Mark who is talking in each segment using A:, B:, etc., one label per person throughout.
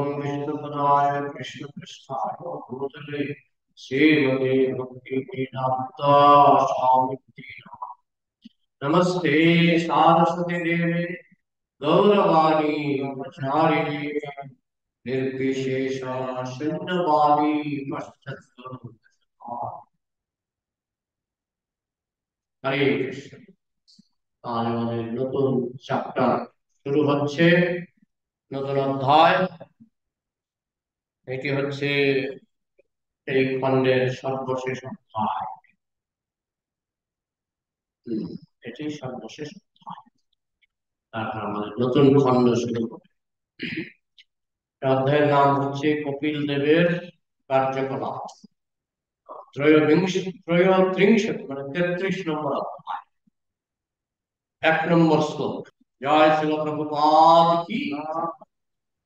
A: विष्णुपदाय कृष्णपृष्ठाय भूतले श्रीमते भक्तिवेदान्त स्वामिने नमस्ते सारस्वती देवे गौरवाणी प्रचारिणे निर्विशेष शून्यवादी पश्चात् हरे कृष्ण। आज আমাদের নতুন চ্যাপ্টার শুরু হচ্ছে, নতুন অধ্যায়। এটি হচ্ছে এই খণ্ডের সর্বশেষ অধ্যায়। এটি সর্বশেষ অধ্যায়, তারপর আমাদের নতুন খণ্ড শুরু হবে। অধ্যায়ের নাম হচ্ছে কপিল দেবের কার্যকলাপ। ত্রয়োত্রিংশত মানে 33 নম্বর অধ্যায়, 1 নম্বর শ্লোক। জয় শ্রীল প্রভুপাদ কি।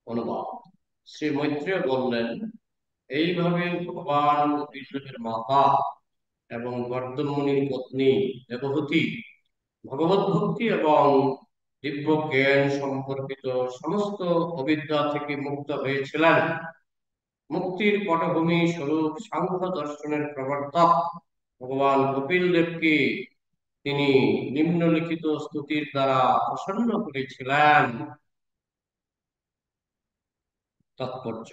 A: অনুবাদ। শ্রী মৈত্রেয় বললেন, এইভাবে ভগবান কপিল দেবের মাতা এবং গর্দম মুনির পত্নী দেবহূতি ভগবত ভক্তি এবং দিব্য জ্ঞান সম্পর্কিত সমস্ত অবিদ্যা থেকে মুক্ত হয়েছিলেন। মুক্তির পটভূমি স্বরূপ সাংখ্য দর্শনের প্রবর্তক ভগবান কপিল দেবকে তিনি নিম্নলিখিত স্তুতির দ্বারা প্রসন্ন করেছিলেন। তাৎপর্য: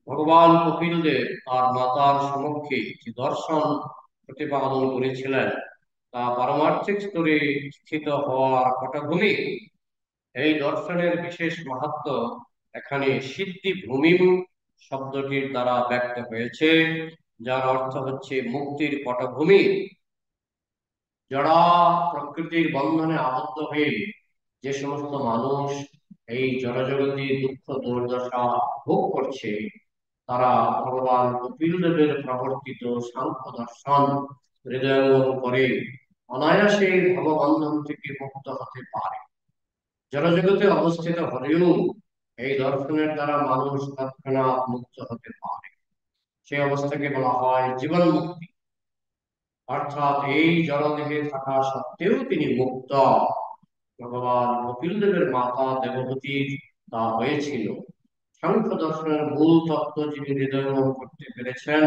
A: ভগবান কপিল দেব তার মাতার সমক্ষে যে দর্শন প্রতিপাদন করেছিলেন তা পারমার্থিক স্তরে স্থিত হওয়ার পটভূমি। এই দর্শনের বিশেষ মাহাত্ম্য এখানে সিদ্ধি ভূমিম শব্দটির দ্বারা ব্যক্ত হয়েছে, যার অর্থ হচ্ছে মুক্তির পটভূমি। জড়া প্রকৃতির বন্ধনে আবদ্ধ হয়ে যে সমস্ত মানুষ এই জড়জগতে দুঃখ দুর্দশা ভোগ করছে, তারা ভগবান কপিল দেবের প্রবর্তিত সাংখ্য দর্শন হৃদয়ঙ্গম করে অনায়াসে ভববন্ধন থেকে মুক্ত হতে পারে। জড়জগতে অবস্থিত হলেও এই দর্শনের দ্বারা মানুষ তৎক্ষণাৎ মুক্ত হতে পারে। সেই অবস্থাকে বলা হয় জীবন মুক্তি। অর্থাৎ এই জড়দেহে থাকা সত্ত্বেও তিনি মুক্ত। ভগবান কপিল দেবের মাতা দেবহূতির তা হয়েছিল। সাংখ্য দর্শনের মূল তত্ত্ব যিনি হৃদয়ঙ্গম করতে পেরেছেন,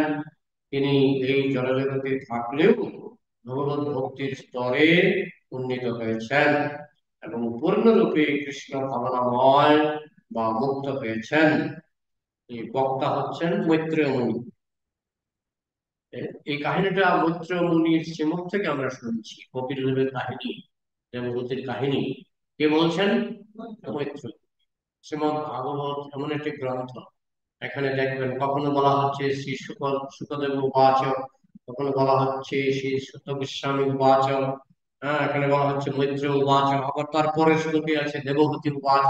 A: তিনি এই জড়জগতে থাকলেও ভগবত ভক্তির স্তরে উন্নীত হয়েছেন এবং পূর্ণরূপে কৃষ্ণ ভাবনাময় বা মুক্ত হয়েছেন। এই বক্তা হচ্ছেন মৈত্রেয় মুনি। এই কাহিনীটা মৈত্রেয় মুনির শ্রীমুখ থেকে আমরা শুনছি। কপিল দেবের কাহিনী, দেবভূতির কাহিনী কে বলছেন? মৈত্রেয়। শ্রীমদ ভাগবত এমন একটি গ্রন্থ, এখানে দেখবেন কখনো বলা হচ্ছে শ্রী শুকদেব উবাচ, কখনো বলা হচ্ছে শ্রী সুত গোস্বামী উবাচ, এখানে বলা হচ্ছে মৈত্রেয় উবাচ, আবার তারপরে শ্লোকে আছে দেবহূতি উবাচ,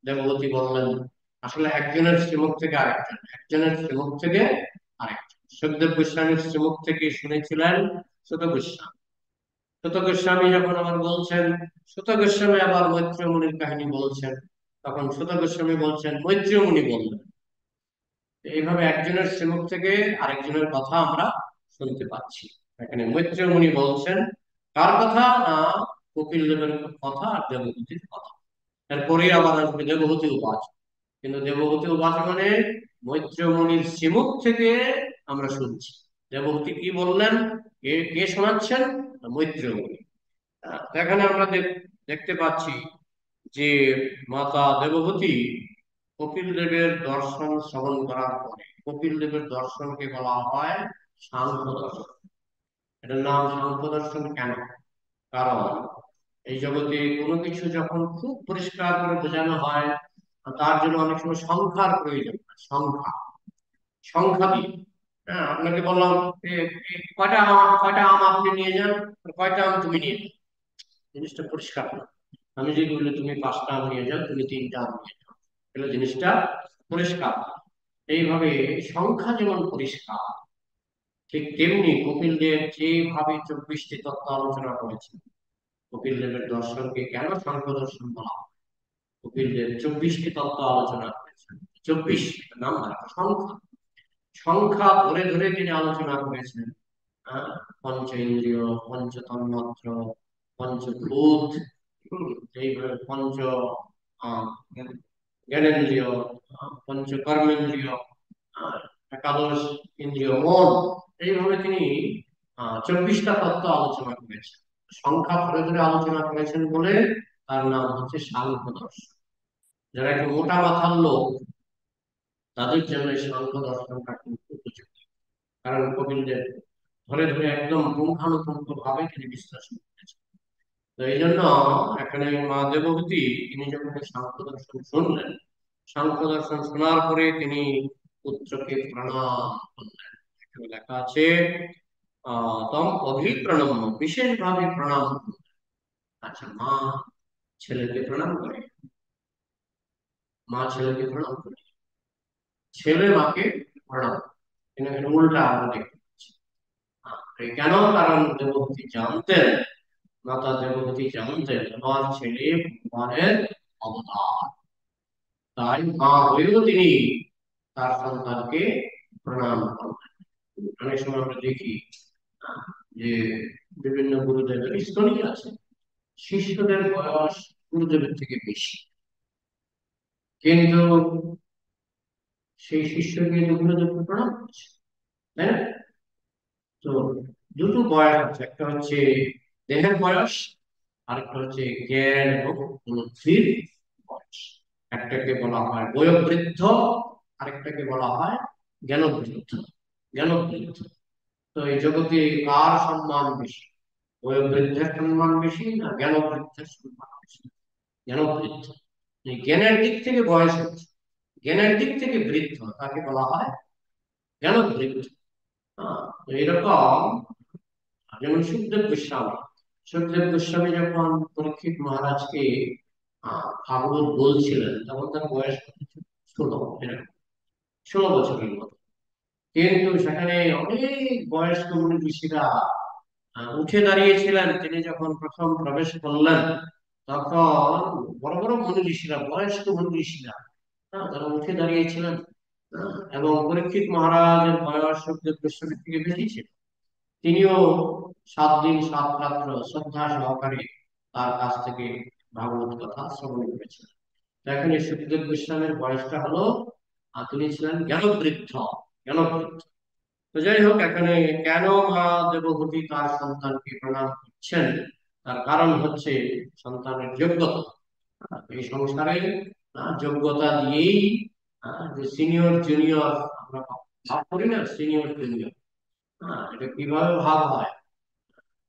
A: দেবহূতি বললেন। আসলে একজনের শ্রীমুখ থেকে আরেকজন, একজনের শ্রীমুখ থেকে আরেকজন। সুখদেব গোস্বামীর শ্রীমুখ থেকে শুনেছিলেন সুত গোস্বামী। সুত গোস্বামী যখন আবার বলছেন, সুত গোস্বামী আবার মৈত্রেয় মুনির কাহিনী বলছেন, তখন সুত গোস্বামী বলছেন মৈত্রেয় মুনি বললেন। এইভাবে একজনের শ্রীমুখ থেকে আরেকজনের কথা আমরা শুনতে পাচ্ছি। এখানে মৈত্রেয় মুনি বলছেন কার কথা? না, কপিল দেবের কথা আর দেবহূতির কথা। এরপরে আবার আসবে দেবহূতি উবাচ। কিন্তু দেবহূতি উবাচ মানে মৈত্রেয় মুনির শ্রীমুখ থেকে আমরা শুনছি। দেবহূতি কি বললেন, কে কে শোনাচ্ছেন? মৈত্রেয় মুনি। এখানে আমরা দেখতে পাচ্ছি যে মাতা দেবহূতি কপিল দেবের দর্শন শ্রবণ করার পরে, কপিল দেবের দর্শনকে বলা হয় সাংখ্য দর্শন। এটার নাম সাংখ্য দর্শন কেন? কারণ এই জগতে কোনো কিছু যখন খুব পরিষ্কার করে বোঝানো হয়, তার জন্য অনেক সময় সংখ্যার প্রয়োজন হয়। সংখ্যা, সংখ্যা দিয়ে। হ্যাঁ, আপনাকে বললাম কয়টা আম আপনি নিয়ে যান, কয়টা আম তুমি নিয়ে যান, জিনিসটা পরিষ্কার না। আমি যদি বলি তুমি 5টা আম নিয়ে যাও, তুমি 3টা আম নিয়ে যাও, তাহলে জিনিসটা পরিষ্কার। এইভাবে সংখ্যা যেমন পরিষ্কার, ঠিক তেমনি কপিল দেব যেভাবে 24টি তত্ত্ব আলোচনা করেছেন। কপিল দেবের দর্শনকে কেন সাংখ্য দর্শন বলা হয়? কপিল দেব 24টি তত্ত্ব আলোচনা করেছেন। 24 নাম না, সংখ্যা। সংখ্যা ধরে ধরে তিনি আলোচনা করেছেন। পঞ্চ ইন্দ্রিয়, পঞ্চ তন্মাত্র, পঞ্চভূত, এইভাবে পঞ্চ জ্ঞানেন্দ্রিয়, পঞ্চকর্মেন্দ্রিয়, আহ, একাদশ ইন্দ্রিয় মন, এইভাবে তিনি 24টা তত্ত্ব আলোচনা করেছেন। সংখ্যা ধরে ধরে আলোচনা করেছেন বলে তার নাম হচ্ছে সাংখ্য দর্শন। যারা একটু মোটা মাথার লোক তাদের জন্য এই সাংখ্য দর্শনটা কিন্তু উপযুক্ত, কারণ কপিলদেব ধরে ধরে একদম পুঙ্খানুপুঙ্খ ভাবে তিনি বিশ্লেষণ করেছেন। তো এই জন্য এখানে মা দেবভূতি তিনি যখন এই সাংখ্য দর্শন শুনলেন, সাংখ্য দর্শন শোনার পরে তিনি পুত্রকে প্রণাম করলেন। এখানে লেখা আছে তম অভিপ্রণম্য, বিশেষভাবে প্রণাম করলেন। আচ্ছা, মা ছেলেকে প্রণাম করে, মা ছেলেকে প্রণাম করে, ছেলে মাকে প্রণাম করে। কিন্তু এখানে উল্টা আমরা দেখতে পাচ্ছি। কেন? কারণ দেবভূতি জানতেন, মাতা দেবভূতি জানতেন আমার ছেলে ভগবানের অবতার, তাই মা হয়েও তিনি তার সন্তানকে প্রণাম করবেন। অনেক সময় আমরা দেখি আহ, যে বিভিন্ন গুরুদেবের স্তরই আছে, শিষ্যদের বয়স গুরুদেবের থেকে বেশি, কিন্তু সেই শিষ্যকে তো গুরুদেবকে প্রণাম করছে, তাই না? তো দুটো বয়স আছে, একটা হচ্ছে দেহের বয়স, আরেকটা হচ্ছে জ্ঞান এবং বুদ্ধির বয়স। একটাকে বলা হয় বয়োবৃদ্ধ, আরেকটাকে বলা হয় জ্ঞানবৃদ্ধ। জ্ঞানবৃদ্ধ। তো এই জগতে কার সম্মান বেশি? বয়োবৃদ্ধের সম্মান বেশি না জ্ঞানবৃদ্ধের সম্মান বেশি? জ্ঞানবৃদ্ধ। এই জ্ঞানের দিক থেকে বয়স হচ্ছে, জ্ঞানের দিক থেকে বৃদ্ধ তাকে বলা হয় জ্ঞানবৃদ্ধ। তো এরকম যেমন সুখদেব গোস্বামী, সুখদেব গোস্বামী যখন পরীক্ষিত মহারাজকে ভাগবত বলছিলেন, তখন তার বয়স কত ছিল? 16, এরকম 16 বছরের মতো। কিন্তু সেখানে অনেক বয়স্ক মুনি ঋষিরা উঠে দাঁড়িয়েছিলেন। তিনি যখন প্রথম প্রবেশ করলেন, তখন বড় বড় মুনি ঋষিরা, বয়স্ক মুনি ঋষিরা, তারা উঠে দাঁড়িয়েছিলেন। এবং পরীক্ষিত মহারাজের বয়স সুখদেব গোস্বামীর থেকে বেশি ছিল। তিনিও 7 দিন 7 রাত্র শ্রদ্ধা সহকারে তার কাছ থেকে ভাগবত কথা শ্রবণ করেছিলেন। এখন এই সুখদেব গোস্বামীর বয়সটা হলো, তিনি ছিলেন জ্ঞানবৃদ্ধ। জ্ঞানবৃদ্ধ। তো যাই হোক, এখানে কেন মা দেবভূতি তার সন্তানকে প্রণাম করছেন, তার কারণ হচ্ছে সন্তানের যোগ্যতা। এই সংসারে যোগ্যতা দিয়েই যে সিনিয়র জুনিয়র আমরা ভাগ করি না, সিনিয়র জুনিয়র, এটা কিভাবে ভাগ হয়?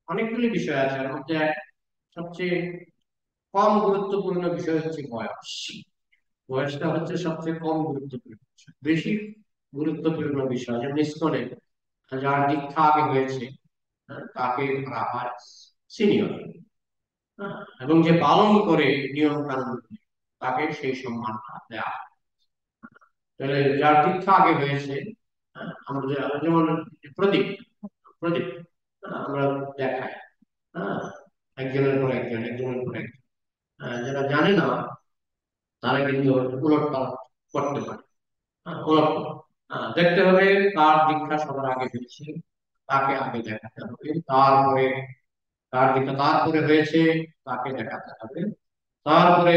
A: অনেকগুলি বিষয় আছে, এর মধ্যে সবচেয়ে কম গুরুত্বপূর্ণ বিষয় হচ্ছে বয়স। বয়সটা হচ্ছে সবচেয়ে কম গুরুত্বপূর্ণ বিষয়। বেশি গুরুত্বপূর্ণ বিষয়, যেমন ইসকনে যার দীক্ষা আগে হয়েছে তাকে ধরা হয় সিনিয়র, এবং যে পালন করে নিয়ম কানুন তাকে সেই সম্মানটা দেওয়া হয়। তাহলে যার দীক্ষা আগে হয়েছে, আমাদের যেমন প্রদীপ, প্রদীপ আমরা দেখাই, হ্যাঁ, একজনের পর একজন, একজনের পর একজন। যারা জানে না তারা কিন্তু উলট পালট করতে পারে। উলট পালট। দেখতে হবে কার দীক্ষা সবার আগে হয়েছে, তাকে আগে দেখাতে হবে, তারপরে কার দীক্ষা তারপরে হয়েছে তাকে দেখাতে হবে, তারপরে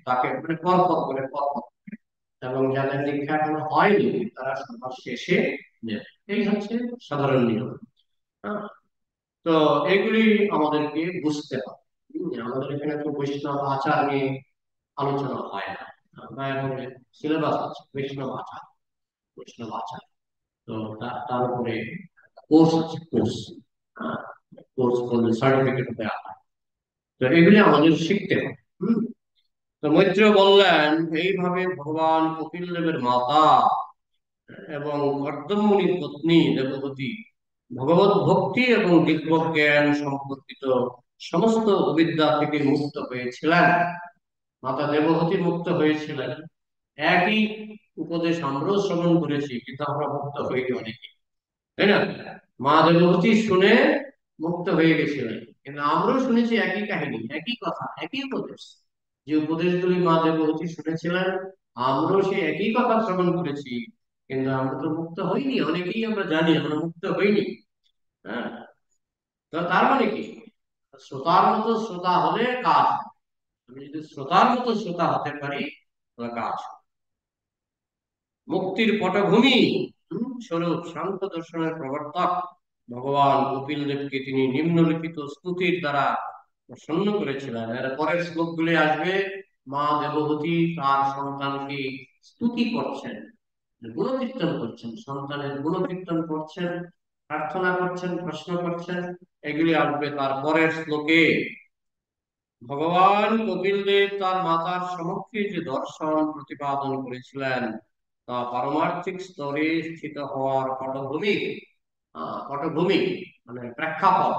A: তাকে মানে পর পর করে পর পর করে। এবং যাদের দীক্ষা এখনো হয়নি তারা সবার শেষে নেবে। এই হচ্ছে সাধারণ নিয়ম। হ্যাঁ, তো এগুলি আমাদেরকে বুঝতে হবে। আমাদের এখানে তো বৈষ্ণব আচার নিয়ে আলোচনা হয় না, আমরা এখন সিলেবাস আছে বৈষ্ণব আচার, বৈষ্ণব আচার। তো তার উপরে কোর্স আছে, কোর্স, কোর্স করলে সার্টিফিকেট দেওয়া হয়। তো এগুলি আমাদের শিখতে হবে। হম। তো মৈত্র বললেন, এইভাবে ভগবান কপিল দেবের মাতা এবং কর্দম মুনির পত্নী দেবভূতি ভগবত ভক্তি এবং দিব্য জ্ঞান সম্পর্কিত সমস্ত অবিদ্যা থেকে মুক্ত হয়েছিলেন। মাতা দেবভূতি মুক্ত হয়েছিলেন। একই উপদেশ আমরাও শ্রবণ করেছি, কিন্তু আমরা মুক্ত হইনি অনেকে, তাই না? মা দেবভূতি শুনে মুক্ত হয়ে গেছিলেন, কিন্তু আমরাও শুনেছি একই কাহিনী, একই কথা, একই উপদেশ। যে উপদেশগুলি মা দেবভূতি শুনেছিলেন, আমরাও সেই একই কথা শ্রবণ করেছি, কিন্তু আমরা তো মুক্ত হইনি। অনেকেই আমরা জানি আমরা মুক্ত হইনি। হ্যাঁ। তো তার মানে কি? শ্রোতার মতো শ্রোতা হলে কাজ হবে। আমি যদি শ্রোতার মতো শ্রোতা হতে পারি, কাজ। মুক্তির পটভূমি স্বরূপ শান্ত দর্শনের প্রবর্তক ভগবান কপিল দেবকে তিনি নিম্নলিখিত স্তুতির দ্বারা প্রসন্ন করেছিলেন। এর পরের শ্লোকগুলি আসবে, মা দেবহূতি তার সন্তানকে স্তুতি করছেন, গুণকীর্তন করছেন, সন্তানের গুণকীর্তন করছেন, প্রার্থনা করছেন, প্রশ্ন করছেন, এগুলি আসবে তার পরের শ্লোকে। ভগবান কপিল দেব তার মাতার সমক্ষে যে দর্শন প্রতিপাদন করেছিলেন তা পারমার্থিক স্তরে স্থিত হওয়ার পটভূমি। পটভূমি মানে প্রেক্ষাপট।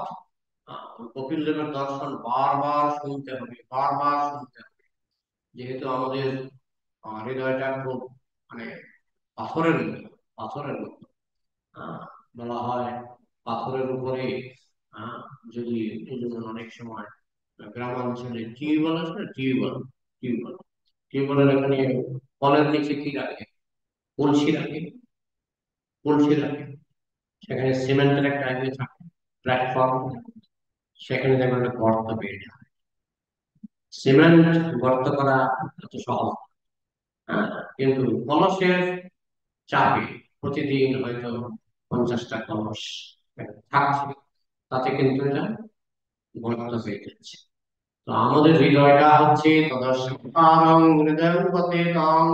A: কপিল দেবের দর্শন বারবার শুনতে হবে, বারবার শুনতে হবে, যেহেতু আমাদের হৃদয়টা খুব মানে পাথরের মতো, পাথরের মতো। বলা হয় পাথরের উপরে যদি, এই জন্য অনেক সময় গ্রামাঞ্চলে টিউবওয়েল আছে না, টিউবওয়েল, টিউবওয়েল, টিউবওয়েলের এখানে কলের নিচে কি রাখে, কলসি রাখে, কলসি রাখে, সেখানে সিমেন্টের একটা ইয়ে থাকে, প্ল্যাটফর্ম, সেখানে দেখবেন একটা গর্ত বেড়ে যায়। সিমেন্ট গর্ত করা এত সহজ, কিন্তু কলসের চাপে প্রতিদিন হয়তো 50টা কলস থাকছে, তাতে কিন্তু এটা গর্ত হয়ে যাচ্ছে। তো আমাদের হৃদয়টা হচ্ছে তদর্শনং হৃদয়ং পতেতাং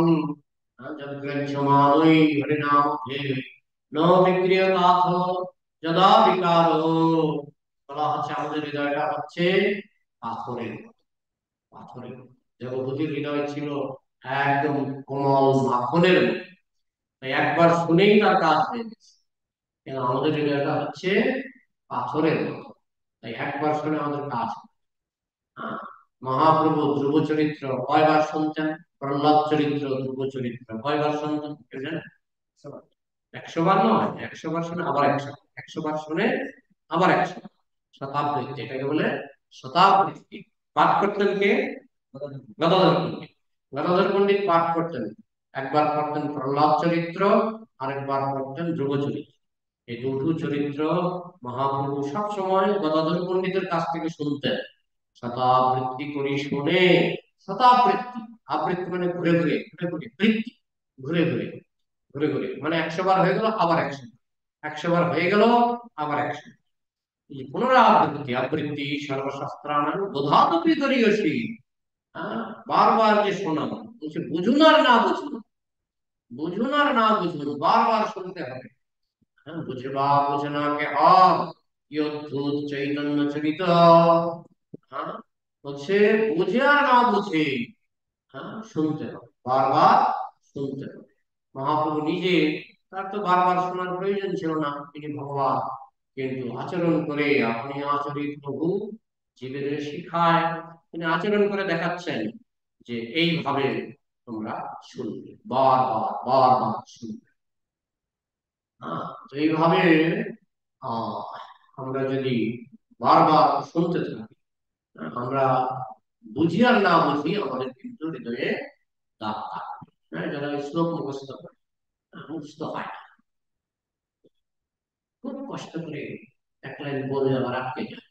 A: যদ্গ্রন্থমালয় হরিনামে ন বিক্রিয়তাথ যদা বিকারো। বলা হচ্ছে আমাদের হৃদয়টা হচ্ছে পাথরের মতো, পাথরের মতো। দেবভূতির হৃদয় ছিল একদম কোমল মাখনের মতো, তাই একবার শুনেই তার কাজ হয়ে গেছে। কিন্তু আমাদের হৃদয়টা হচ্ছে পাথরের মতো, তাই একবার শুনে আমাদের কাজ। মহাপ্রভু ধ্রুব চরিত্র কয়বার শুনতেন? প্রহ্লাদ চরিত্র, ধ্রুব চরিত্র কয়বার শুনতেন? 100 বার নয়, 100 বার শুনে আবার 100, 100 বার শুনে আবার 100। শতাবৃত্তি, এটাকে বলে শতাবৃত্তি। পাঠ করতেন কে? গদাধর পণ্ডিত। গদাধর পণ্ডিত পাঠ করতেন, একবার পড়তেন প্রহ্লাদ চরিত্র, আরেকবার পড়তেন ধ্রুব চরিত্র। এই দুটো চরিত্র মহাপ্রভু সবসময় গদাধর পণ্ডিতের কাছ থেকে শুনতেন। শতাবৃত্তি করি শুনে, শতাবৃত্তি, আবৃত্তি মানে ঘুরে ঘুরে, ঘুরে ঘুরে, বৃত্তি, ঘুরে ঘুরে, ঘুরে ঘুরে, মানে 100 বার হয়ে গেল আবার 100, 100 বার হয়ে গেল আবার 100। এই পুনরাবৃত্তি, আবৃত্তি সর্বশাস্ত্রাণাং বোধাদপি করিয়সি। বারবার যে শোনা, বলছে বুঝুন আর না বুঝুন, বুঝুন আর না বুঝুন, বারবার শুনতে হবে। বুঝে বা বুঝে না কে কি অদ্ভুত চৈতন্য চরিত। বলছে বুঝে আর না বুঝে, শুনতে হবে, বারবার শুনতে হবে। মহাপ্রভু নিজে, তার তো বারবার শোনার প্রয়োজন ছিল না, তিনি ভগবান, কিন্তু আচরণ করে, আপনি আচরিত প্রভু জীবের শিখায়, তিনি আচরণ করে দেখাচ্ছেন যে এইভাবে তোমরা শুনবে, বারবার বারবার শুনবে। তো এইভাবে আহ আমরা যদি বারবার শুনতে থাকি, আমরা বুঝি আর না বুঝি, আমাদের কিন্তু হৃদয়ে দাগ থাকবে। যারা শ্লোক মুখস্থ করে, মুখস্থ হয় না, খুব কষ্ট করে এক লাইন বলে আবার আটকে যায়।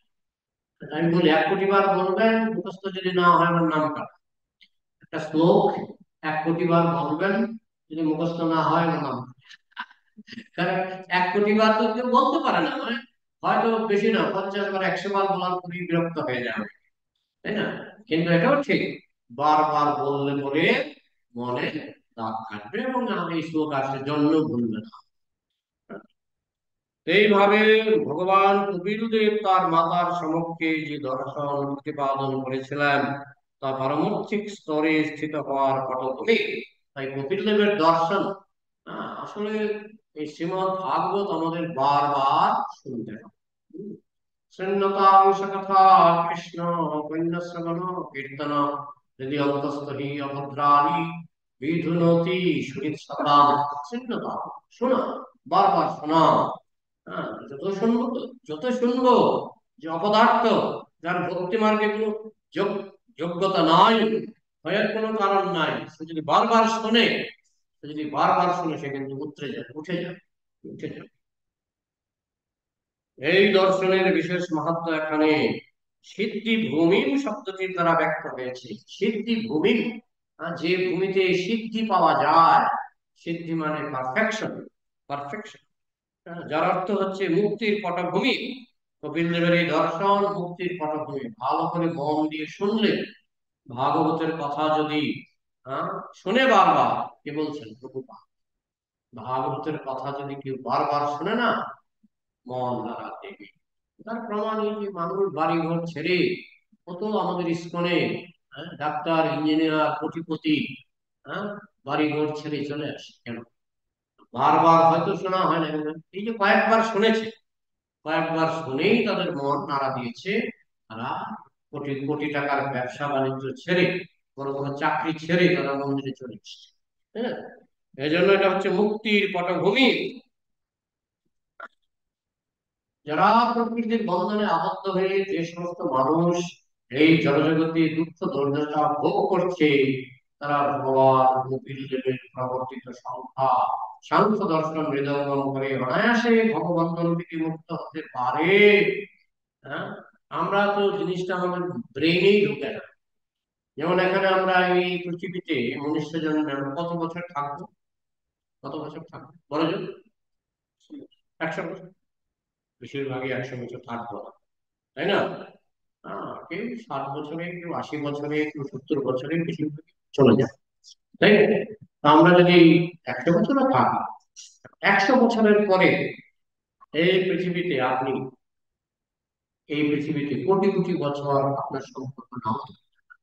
A: আমি বলি 1 কোটি বার বলবেন, মুখস্থ যদি না হয় আমার নাম কাটা। একটা শ্লোক 1 কোটি বার বলবেন, যদি মুখস্থ না হয় আমার নাম কাটা। কারণ 1 কোটি বার তো কেউ বলতে পারে না, মানে হয়তো বেশি না, 50 বার 100 বার বলার পরই বিরক্ত হয়ে যাবে, তাই না? কিন্তু এটাও ঠিক, বারবার বললে পরে মনে দাগ কাটবে এবং এই শ্লোক আসলে জন্য ভুলবে না। এইভাবে ভগবান কপিল দেব তার মাতার সমক্ষে যে দর্শন প্রতিপাদন করেছিলেন তা পারমার্থিক স্তরে স্থিত হওয়ার পটভূমি। তাই কপিল দেবের দর্শন আসলে এই শ্রীমদ্ ভাগবত আমাদের বারবার শুনতে হবে। শৃণ্যতাংশ কথা কৃষ্ণ কন্যাশ্রবণ কীর্তন যদি অন্তস্থ হি অভদ্রাণি বিধুনতি সুরিত সতাম। শৃণ্যতা, শোনা, বারবার শোনা। যত শুনবো, যত শুনবো যে অপদার্থ, যার ভক্তি মার্গে কোনো যোগ্যতা নাই, ভয়ের কোনো কারণ নাই, সে যদি বারবার শোনে, সে যদি বারবার শুনে, সে কিন্তু উতরে যাবে, উঠে যাবে, উঠে যাবে। এই দর্শনের বিশেষ মাহাত্ম এখানে সিদ্ধি ভূমি শব্দটির দ্বারা ব্যক্ত হয়েছে। সিদ্ধি ভূমি যে ভূমিতে সিদ্ধি পাওয়া যায়, সিদ্ধি মানে পারফেকশন, পারফেকশন, যার অর্থ হচ্ছে মুক্তির পটভূমি। কপিল দেবের এই দর্শন মুক্তির পটভূমি। ভালো করে মন দিয়ে শুনলে ভাগবতের কথা যদি আহ, শুনে বারবার, কে বলছেন? প্রভুপাদ। ভাগবতের কথা যদি কেউ বারবার শুনে না, মন নাড়া দেবে। তার প্রমাণ এই যে মানুষ বাড়ি ঘর ছেড়ে, কত আমাদের ইস্কনে ডাক্তার, ইঞ্জিনিয়ার, কোটিপতি, হ্যাঁ, বাড়ি ঘর ছেড়ে চলে আসে কেন? বারবার হয়তো শোনা হয় না, কিন্তু এই যে কয়েকবার শুনেছে, কয়েকবার শুনেই তাদের মন নাড়া দিয়েছে। তারা কোটি কোটি টাকার ব্যবসা বাণিজ্য ছেড়ে, বড় বড় চাকরি ছেড়ে তারা মন্দিরে চলে এসছে। হ্যাঁ, এই জন্য এটা হচ্ছে মুক্তির পটভূমি। যারা প্রকৃতির বন্ধনে আবদ্ধ হয়ে যে সমস্ত মানুষ এই জড়জগতে দুঃখ দুর্দশা ভোগ করছে, তারা ভগবান কপিল দেবের প্রবর্তিত সংখ্যা সাংখ্য দর্শন হৃদয়ঙ্গম করে অনায়াসে ভগবন্ধন থেকে মুক্ত হতে পারে। হ্যাঁ, আমরা তো জিনিসটা আমাদের ব্রেনেই ঢুকে না। যেমন এখানে আমরা এই পৃথিবীতে মনুষ্য জন্মে আমরা কত বছর থাকবো? কত বছর থাকবো বড় জন? 100 বছর। বেশিরভাগই 100 বছর থাকবো না, তাই না? কেউ 60 বছরে, কেউ 80 বছরে, কেউ 70 বছরে বেশিরভাগ চলে যায়, তাই না? তা আমরা যদি 100 বছরও থাকি, 100 বছরের পরে এই পৃথিবীতে আপনি, এই পৃথিবীতে কোটি কোটি বছর আপনার সম্পর্ক নাও থাকতে পারে।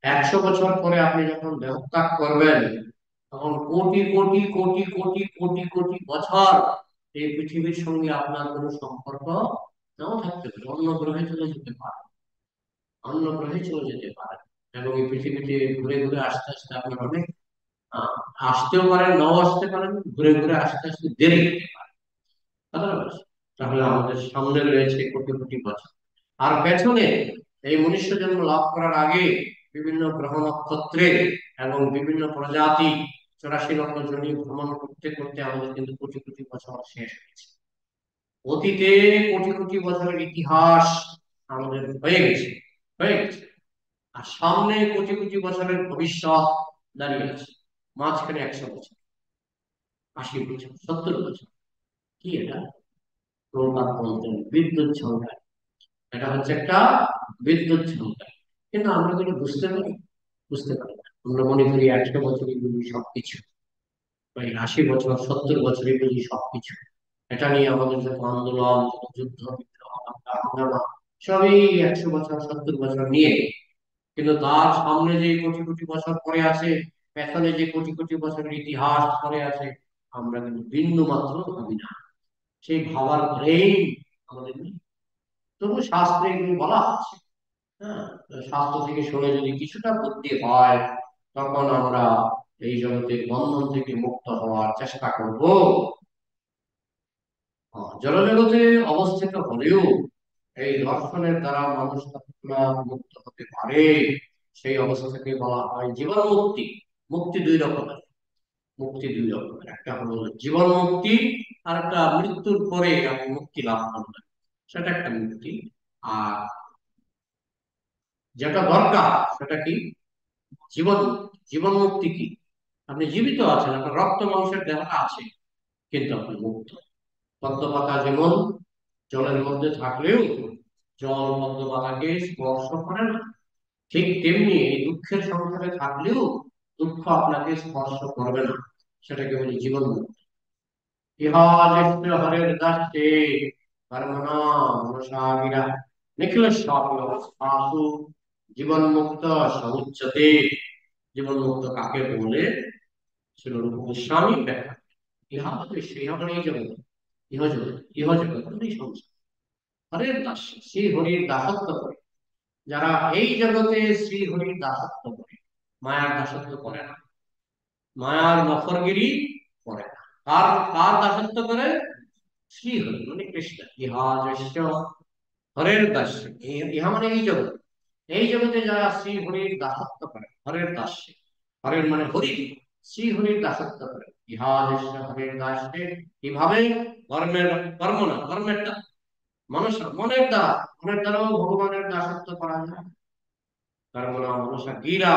A: 100 বছর পরে আপনি যখন দেহত্যাগ করবেন, তখন কোটি কোটি কোটি কোটি কোটি কোটি বছর এই পৃথিবীর সঙ্গে আপনার কোনো সম্পর্ক নাও থাকতে পারে, অন্য গ্রহে চলে যেতে পারে, অন্য গ্রহে চলে যেতে পারে। এবং এই পৃথিবীতে ঘুরে ঘুরে আসতে আসতে আপনার অনেক আহ, আসতেও পারেন, নাও আসতে পারেন, ঘুরে ঘুরে আসতে আসতে দেরি হতে পারে। কথাটা বুঝছি? তাহলে আমাদের সামনে রয়েছে কোটি কোটি বছর, আর পেছনে এই মনুষ্য জন্ম লাভ করার আগে বিভিন্ন গ্রহ নক্ষত্রে এবং বিভিন্ন প্রজাতি 84 লক্ষ জনি ভ্রমণ করতে করতে আমাদের কিন্তু কোটি কোটি বছর শেষ হয়েছে। অতীতে কোটি কোটি বছরের ইতিহাস আমাদের হয়ে গেছে। আর সামনে কোটি কোটি বছরের ভবিষ্যৎ দাঁড়িয়ে আছে। মাঝখানে 100 বছর, 80 বছর, 70 বছর। কি এটা? প্রপাত বলতেন বিদ্যুৎ ঝলকায়। এটা হচ্ছে একটা বিদ্যুৎ ঝলকায়। কিন্তু আমরা কিন্তু বুঝতে পারি না। আমরা মনে করি 100 বছরই বুঝি সবকিছু, বা এই 80 বছর, 70 বছরই বুঝি সবকিছু। এটা নিয়ে আমাদের যত আন্দোলন, যত যুদ্ধ বিগ্রহ, হাঙ্গামা, সবই 100 বছর, 70 বছর নিয়ে। কিন্তু তার সামনে যে কোটি কোটি বছর পরে আছে, পেছনে যে কোটি কোটি বছরের ইতিহাস পরে আছে, আমরা কিন্তু বিন্দু মাত্র ভাবি না। সেই ভাবার ব্রেইন আমাদের নেই। তবু শাস্ত্রে এগুলো বলা আছে। হ্যাঁ, তো শাস্ত্র থেকে শুনে যদি কিছুটা বুদ্ধি হয়, তখন আমরা এই জগতের বন্ধন থেকে মুক্ত হওয়ার চেষ্টা করব। জড়জগতে অবস্থিত হলেও এই দর্শনের দ্বারা মানুষ কতটা মুক্ত হতে পারে, সেই অবস্থাকে বলা হয় জীবন মুক্তি। মুক্তি দুই রকমের। একটা হলো জীবন মুক্তি, আর একটা মৃত্যুর পরে আমি মুক্তি লাভ করবেন, সেটা একটা মুক্তি। আর যেটা দরকার সেটা কি? জীবন মুক্তি। জীবন মুক্তি কি? আপনি জীবিত আছেন, আপনার রক্ত মাংসের দেহটা আছে, কিন্তু আপনি মুক্ত। পদ্ম পাতা যেমন জলের মধ্যে থাকলেও জল পদ্ম পাতাকে স্পর্শ করে না, ঠিক তেমনি এই দুঃখের সংসারে থাকলেও দুঃখ আপনাকে স্পর্শ করবে না। সেটাকে বলি জীবন মুক্তি। ইহা জ্যেষ্ঠ হরের দাস্যে কর্মণা মনসাগিরা নিখিল স্বাপু জীবন মুক্ত সউচ্যতে। জীবন মুক্ত কাকে বলে? শ্রীরূপ গোস্বামী ব্যাখ্যা। ইহা হচ্ছে ইহা মানে এই জগৎ, ইহ জগৎ মানে এই সংসার। হরের দাস, শ্রী হরির দাসত্ব করে যারা এই জগতে, শ্রী হরির দাসত্ব করে, মায়ার দাসত্ব করে না, মায়ার নফরগিরি করে না। কার কার দাসত্ব করে? শ্রী হরি মানে কৃষ্ণ। ইহা যস্য হরের দাস্য, ইহা মানে এই জগৎ, এই জগতে যারা শ্রী হরির দাসত্ব করে, হরের দাস্য, হরের মানে হরি, শ্রী হরির দাসত্ব করে। ইহা যস্য হরের দাস্যে, কিভাবে? কর্মের, কর্ম না, কর্মের দ্বারা, মনের দ্বারা, মনের দ্বারাও ভগবানের দাসত্ব করা যায়। কর্মণা মনসা গিরা,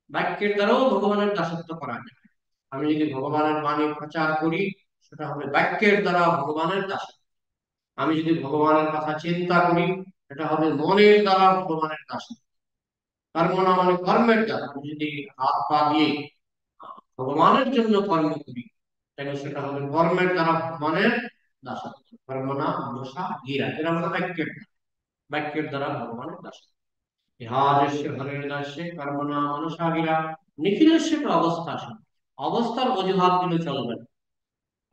A: বাক্যের দ্বারাও ভগবানের দাসত্ব করা যায়। আমি যদি ভগবানের বাণী প্রচার করি, সেটা হবে বাক্যের দ্বারা ভগবানের দাসত্ব। আমি যদি ভগবানের কথা চিন্তা করি, এটা হবে মনের দ্বারা ভগবানের দাসত্ব। কর্মণা মানে কর্মের দ্বারা। আমি যদি হাত পা দিয়ে ভগবানের জন্য কর্ম করি, তাহলে সেটা হবে কর্মের দ্বারা ভগবানের দাসত্ব। কর্মণা মনসা গিরা, এরা মানে বাক্যের দ্বারা ভগবানের দাসত্ব। ইহাদৃশ্য হরের দাস্যে কর্মণা মনসা গিরা নিখিলস্য অবস্থা। অবস্থার অজুহাত দিলে চলবে না,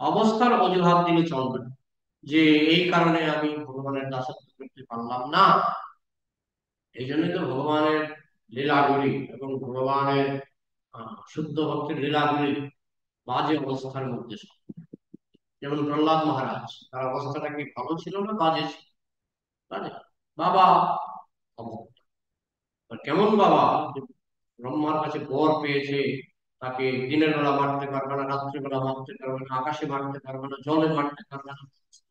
A: অবস্থার অজুহাত দিলে চলবে না যে এই কারণে আমি ভগবানের দাসত্ব করতে পারলাম না। এই জন্য তো ভগবানের লীলাগুলি এবং ভগবানের শুদ্ধ ভক্তির লীলাগুলি বাজে অবস্থার মধ্যে। যেমন প্রহ্লাদ মহারাজ, তার অবস্থাটা কি ভালো ছিল না বাজে ছিল? বাজে। বাবা অভক্ত। কেমন বাবা? ব্রহ্মার কাছে বর পেয়েছে, তাকে দিনের বেলা মারতে পারবে না, রাত্রিবেলা মারতে পারবে না, আকাশে মারতে পারবে না, জলে মারতে পারবে না,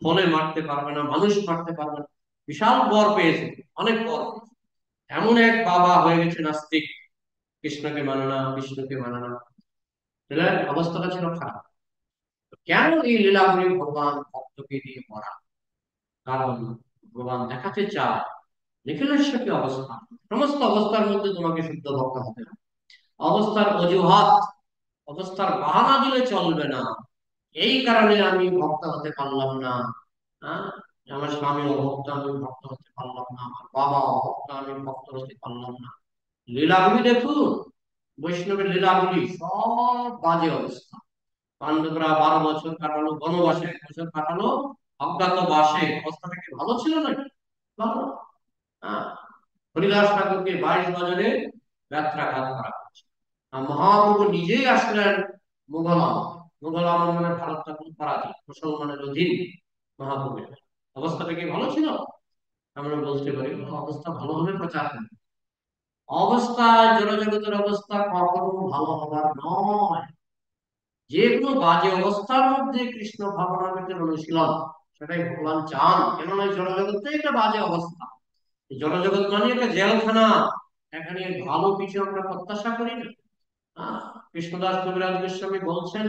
A: ফলে মারতে পারবে না, মানুষ মারতে পারবে না। বিশাল বর পেয়েছে, অনেক বর পেয়েছে। এমন এক বাবা হয়ে গেছে নাস্তিক, কৃষ্ণকে মানে না, বিষ্ণুকে মানে না। তাহলে অবস্থাটা ছিল খারাপ। কেন এই লীলাগুলি ভগবান ভক্তকে দিয়ে করা? কারণ ভগবান দেখাতে চায় নিখিলেশ্বর কি অবস্থা, সমস্ত অবস্থার মধ্যে তোমাকে শুদ্ধ ভক্ত হতে হবে। অবস্থার অজুহাত, অবস্থার বাহানা দিলে চলবে না। এই কারণে আমি ভক্ত হতে পারলাম না। হ্যাঁ, আমার স্বামী অভক্ত, আমি ভক্ত হতে পারলাম না, আমার বাবা অভক্ত, আমি ভক্ত হতে পারলাম না। লীলাগুলি দেখুন, বৈষ্ণবের লীলাগুলি সব বাজে অবস্থা। পাণ্ডবরা 12 বছর কাটালো বনবাসে, 1 বছর কাটালো অজ্ঞাতবাসে। অবস্থাটা কি ভালো ছিল নাকি? ভালো। হ্যাঁ, হরিদাস ঠাকুরকে 22 বছরে ব্যত্রাঘাত করা হয়েছে। আর মহাপ্রভু নিজেই আসলেন মুঘল আমল। মুঘল আমল মানে ভারত তখন পরাধীন, মুসলমানের অধীন। মহাপ্রভুর অবস্থাটা কি ভালো ছিল? আমরা বলতে পারি অবস্থা ভালো হলে প্রচার করে। অবস্থা, জড়জগতের অবস্থা কখনো ভালো হবার নয়। যে কোনো বাজে অবস্থার মধ্যে কৃষ্ণ ভাবনামৃতের অনুশীলন, সেটাই ভগবান চান। কেননা জড়জগৎটাই একটা বাজে অবস্থা। জড়জগৎ মানে একটা জেলখানা, এখানে ভালো কিছু আমরা প্রত্যাশা করি না। আহ, কৃষ্ণদাস কবিরাজ গোস্বামী বলছেন,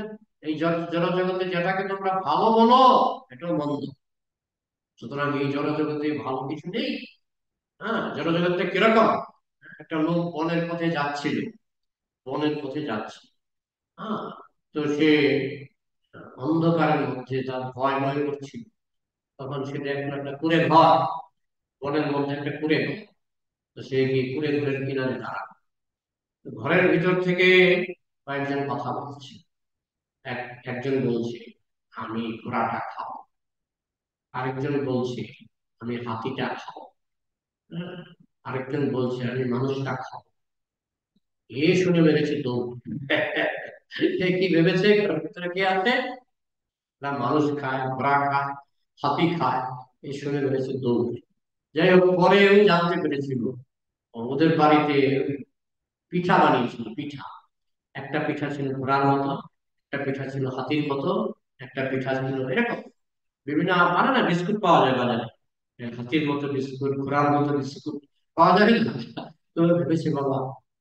A: এই জড়জগতে যেটাকে তোমরা ভালো বলো, এটাও মন্দ। সুতরাং এই জড়জগতে ভালো কিছু নেই। হ্যাঁ, জড়জগৎটা কিরকম? একটা লোক বনের পথে যাচ্ছিল, বনের পথে যাচ্ছে। হ্যাঁ, তো সে অন্ধকারের মধ্যে তার ভয় ভয় করছিল। তখন সে দেখলো একটা কুঁড়ে ঘর, বনের মধ্যে একটা কুঁড়ে ঘর। তো সে গিয়ে কুঁড়ে ঘরের কিনারে দাঁড়ালো। তো ঘরের ভিতর থেকে কয়েকজন কথা বলছে। একজন বলছে, আমি ঘোড়াটা খাবো। আরেকজন বলছে, আমি হাতিটা খাবো। হ্যাঁ, আরেকজন বলছে, আমি মানুষটা খাবো। এ শুনে মেরেছে দৌড়। সে কি ভেবেছে ঘরের ভিতরে কে আছে? না, মানুষ খায়, ঘোড়া খায়, হাতি খায়। এই শুনে মেরেছে দৌড়। যাই হোক, পরে আমি জানতে পেরেছিল ওদের বাড়িতে পিঠা বানিয়েছিল, পিঠা। একটা পিঠা ছিল ঘোড়ার মতো, একটা পিঠা ছিল হাতির মতো, একটা পিঠা ছিল এরকম বিভিন্ন মানে না, বিস্কুট পাওয়া যায় বাজারে। হাতির মতো বিস্কুট, ঘোড়ার মতো বিস্কুট পাওয়া যায় না। তো ভেবেছে বাবা,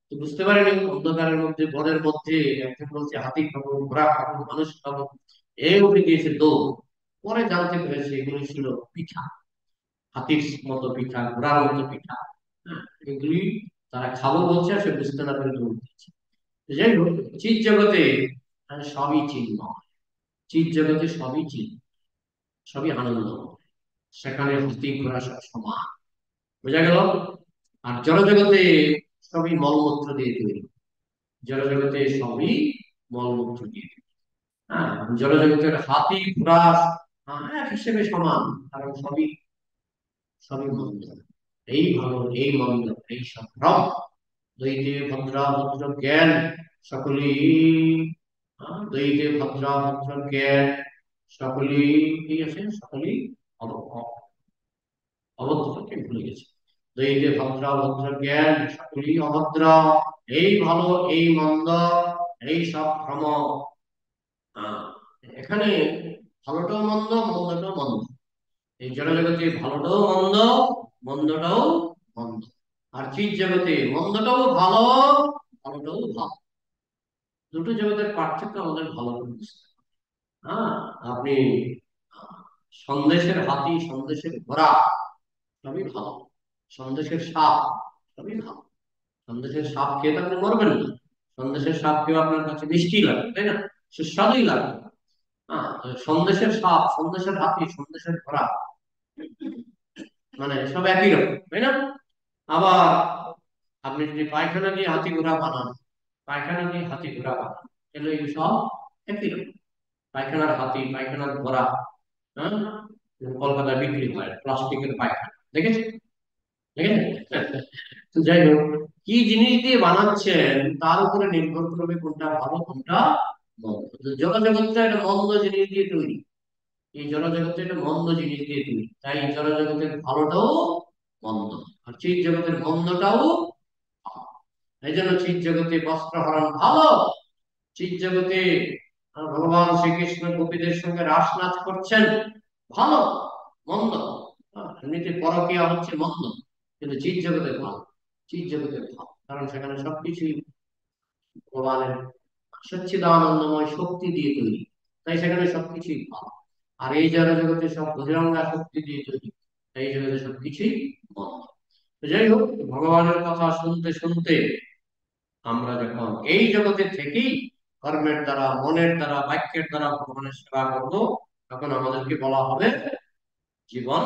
A: তো বুঝতে পারিনি অন্ধকারের মধ্যে বনের মধ্যে একজন বলছে হাতি খাবো, ঘোড়া খাবো, মানুষ খাবো। এই উঠে গিয়েছে দৌড়। পরে জানতে পেরেছে এগুলি ছিল পিঠা, হাতির মতো পিঠা, ঘোড়ার মতো পিঠা। হ্যাঁ, এগুলি তারা খাবো বলছে, আর সে বুঝতে না পেরে দৌড় দিচ্ছে। যাই হোক, চিৎ জগতে সবই চিন্ময়। চিৎ জগতে সবই চিন্ময়, সবই আনন্দ। সেখানে হাতি ঘোড়া সব সমান। বোঝা গেল? আর জড়জগতে সবই মলমূত্র দিয়ে তৈরি। জড়জগতে সবই মলমূত্র দিয়ে তৈরি। হ্যাঁ, জড়জগতের হাতি ঘোড়া এক হিসেবে সমান, কারণ সবই সবই মন্দ। এই ভালো, এই মন্দ, এই সব ভ্রম। দ্বৈতে ভদ্রা ভদ্র জ্ঞান সকলেই, দ্বৈতে ভদ্রা ভদ্র জ্ঞান সকলেই কি আছে? সকলেই অভদ্রকে ভুলে গেছে। দ্বৈতে ভদ্রা ভদ্র জ্ঞান সকলেই অভদ্র। এই ভালো, এই মন্দ, এই সব ভ্রম। আহ, এখানে ভালোটাও মন্দ, মন্দটাও মন্দ। এই জড়জগতে ভালোটাও মন্দ, মন্দটাও মন্দ। আর চিৎ জগতে মন্দটাও ভালো, ভালোটাও ভালো। দুটো জগতের পার্থক্য আমাদের ভালো করে বুঝতে হবে। হ্যাঁ, আপনি আহ, সন্দেশের হাতি, সন্দেশের ঘোড়া সবই ভালো, সন্দেশের সাপ সবই ভালো। সন্দেশের সাপ খেয়ে তো আপনি মরবেন না। সন্দেশের সাপ খেয়ে আপনার কাছে মিষ্টি লাগে, তাই না? সুস্বাদুই লাগে। হ্যাঁ, তো সন্দেশের সাপ, সন্দেশের হাতি, সন্দেশের ঘোড়া মানে সব একই রকম, তাই না? আবার আপনি যদি পায়খানা দিয়ে হাতি ঘোড়া বানান, পায়খানা দিয়ে হাতি ঘোড়া বানান, তাহলে এই সব একই রকম। পায়খানার হাতি, পায়খানার ঘোড়া, হ্যাঁ, কলকাতায় বিক্রি হয় প্লাস্টিকের পায়খানা, দেখেছেন? দেখেছেন? তো যাই হোক, কি জিনিস দিয়ে বানাচ্ছেন তার উপরে নির্ভর করবে কোনটা ভালো কোনটা মন্দ। তো জড়জগৎটা একটা মন্দ জিনিস দিয়ে তৈরি, এই জড়জগৎটা একটা মন্দ জিনিস দিয়ে তৈরি, তাই জড়জগতের ভালোটাও মন্দ, আর চিৎ জগতের মন্দটাও ভালো। এই জন্য চিৎ জগতে বস্ত্র হরণ ভালো, চিৎ জগতে ভগবান শ্রীকৃষ্ণ গোপীদের সঙ্গে রাস নাচ করছেন ভালো, মন্দ এমনিতে পরকীয়া হচ্ছে মন্দ, কিন্তু চিৎ জগতে ভালো, চিৎ জগতে ভালো, কারণ সেখানে সবকিছুই ভগবানের সচ্চিদানন্দময় শক্তি দিয়ে তৈরি, তাই সেখানে সবকিছুই ভালো। আর এই জড় জগতে সব বহিরঙ্গা শক্তি দিয়ে তৈরি, তাই এই জগতে সবকিছুই মন্দ। তো যাই হোক, ভগবানের কথা শুনতে শুনতে আমরা যখন এই জগতে থেকেই কর্মের দ্বারা, মনের দ্বারা, বাক্যের দ্বারা ভগবানের সেবা করব, তখন আমাদেরকে বলা হবে জীবন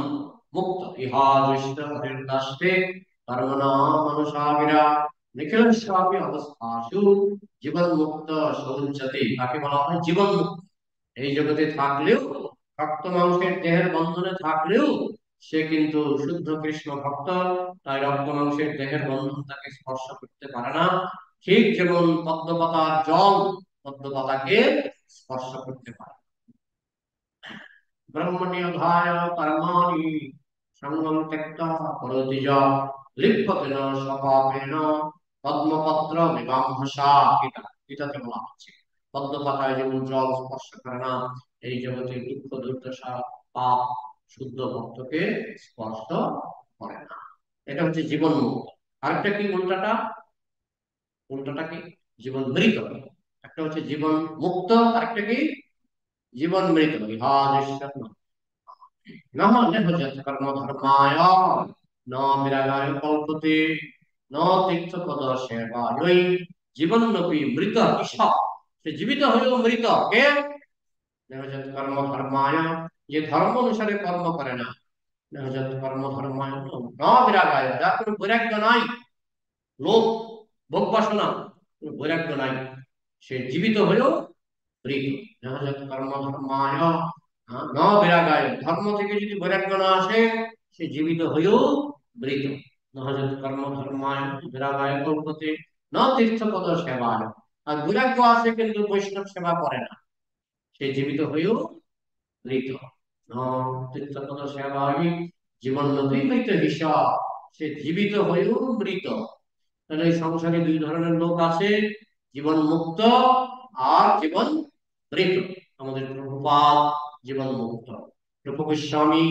A: মুক্ত। ইহা দৃষ্ট হরির দাস্তে কর্মণা মনুষাবিরা নিখিলেশ্বরাপি অবস্থাসু জীবন মুক্ত সৌচ্যতে। তাকে বলা হয় জীবন মুক্ত। এই জগতে থাকলেও, রক্ত মাংসের দেহের বন্ধনে থাকলেও সে কিন্তু শুদ্ধ কৃষ্ণ ভক্ত, তাই রক্ত মাংসের দেহের বন্ধন তাকে স্পর্শ করতে পারে না। ঠিক যেমন পদ্মপাতার জল পদ্মপাতাকে স্পর্শ করতে পারে। ব্রহ্মণ্যধায় কর্মাণি সঙ্গম ত্যক্ত্বা করোতি যা লিপ্যতেন স্বপাপেন পদ্মপত্র মীমাংসা। গীতাতে বলা হচ্ছে পদ্মপাতায় যেমন জল স্পর্শ করে না, এই জগতে দুঃখ দুর্দশা পাপ শুদ্ধ ভক্তকে স্পর্শ করে না। এটা হচ্ছে জীবন মুক্ত। আরেকটা কি উল্টাটা? উল্টাটা কি? জীবন মৃত। একটা হচ্ছে জীবন মুক্ত, আরেকটা কি? জীবন মৃত। ইহা নিঃস্ব নহ নেহযৎ কর্মধর্মায় ন বিরাগায় কল্পতে ন তীর্থপদ সেবায় জীবন্নপি মৃত ঈশা। সে জীবিত হয়েও মৃত। কে? নেহযৎ কর্মধর্মায়, যে ধর্ম অনুসারে কর্ম করে না। নেহযৎ কর্মধর্মায় ন বিরাগায়, যার কোনো বৈরাগ্য নাই, লোভ ভোগ বাসনা কোনো বৈরাগ্য নাই, সে জীবিত হয়েও মৃত। নেহযৎ কর্মধর্মায় ন বিরাগায়, ধর্ম থেকে যদি বৈরাগ্য না আসে সে জীবিত হয়েও মৃত। নহযৎ কর্ম ধর্মায় বিরাগায় কল্পতে ন তীর্থপদ সেবায়। আর বৈরাগ্য আছে কিন্তু বৈষ্ণব সেবা করে না, সে জীবিত হয়েও মৃত। ন তীর্থপদ সেবায় জীবন নদী মৃত হিসাব, সে জীবিত হয়েও মৃত। তাহলে এই সংসারে দুই ধরনের লোক আছে, জীবন মুক্ত আর জীবন মৃত। আমাদের প্রভুপাদ জীবন মুক্ত, রূপ গোস্বামী